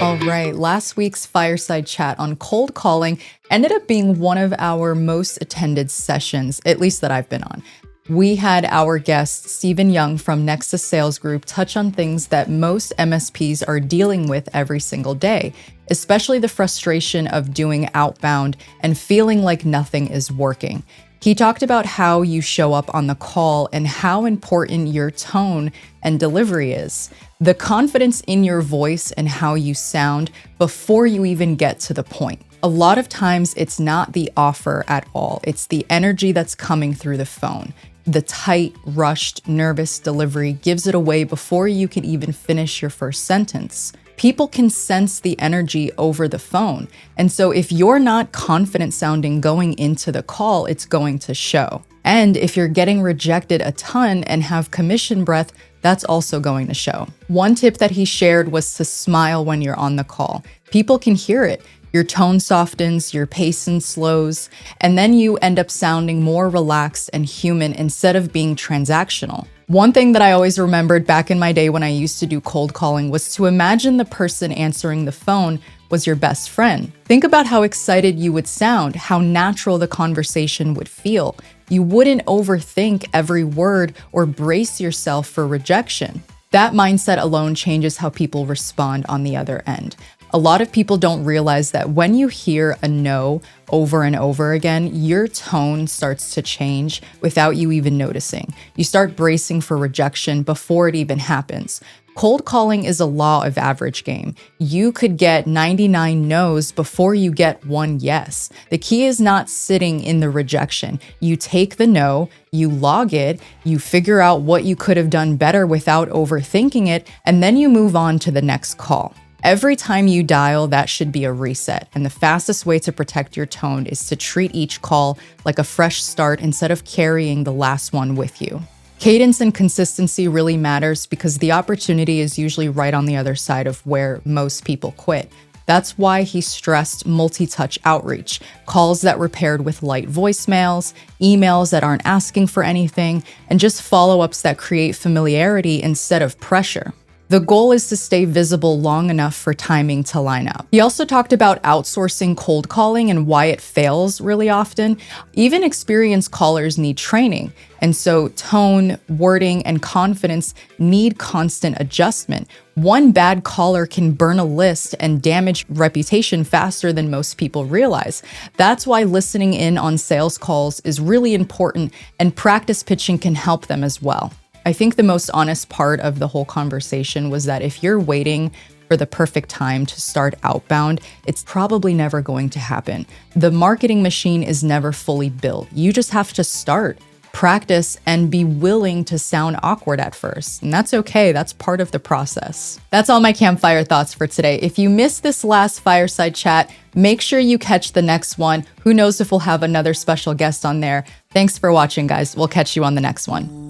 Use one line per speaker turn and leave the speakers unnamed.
All right, last week's Fireside Chat on cold calling ended up being one of our most attended sessions, at least that I've been on. We had our guest, Stephen Young from Nexus Sales Group, touch on things that most MSPs are dealing with every single day, especially the frustration of doing outbound and feeling like nothing is working. He talked about how you show up on the call and how important your tone and delivery is, the confidence in your voice and how you sound before you even get to the point. A lot of times it's not the offer at all. It's the energy that's coming through the phone. The tight, rushed, nervous delivery gives it away before you can even finish your first sentence. People can sense the energy over the phone. And so if you're not confident sounding going into the call, it's going to show. And if you're getting rejected a ton and have commission breath, that's also going to show. One tip that he shared was to smile when you're on the call. People can hear it. Your tone softens, your pacing slows, and then you end up sounding more relaxed and human instead of being transactional. One thing that I always remembered back in my day when I used to do cold calling was to imagine the person answering the phone was your best friend. Think about how excited you would sound, how natural the conversation would feel. You wouldn't overthink every word or brace yourself for rejection. That mindset alone changes how people respond on the other end. A lot of people don't realize that when you hear a no over and over again, your tone starts to change without you even noticing. You start bracing for rejection before it even happens. Cold calling is a law of average game. You could get 99 no's before you get one yes. The key is not sitting in the rejection. You take the no, you log it, you figure out what you could have done better without overthinking it, and then you move on to the next call. Every time you dial, that should be a reset. And the fastest way to protect your tone is to treat each call like a fresh start instead of carrying the last one with you. Cadence and consistency really matters because the opportunity is usually right on the other side of where most people quit. That's why he stressed multi-touch outreach, calls that were paired with light voicemails, emails that aren't asking for anything, and just follow-ups that create familiarity instead of pressure. The goal is to stay visible long enough for timing to line up. He also talked about outsourcing cold calling and why it fails really often. Even experienced callers need training. And so tone, wording, and confidence need constant adjustment. One bad caller can burn a list and damage reputation faster than most people realize. That's why listening in on sales calls is really important, and practice pitching can help them as well. I think the most honest part of the whole conversation was that if you're waiting for the perfect time to start outbound, it's probably never going to happen. The marketing machine is never fully built. You just have to start, practice, and be willing to sound awkward at first. And that's okay. That's part of the process. That's all my campfire thoughts for today. If you missed this last fireside chat, make sure you catch the next one. Who knows if we'll have another special guest on there. Thanks for watching, guys. We'll catch you on the next one.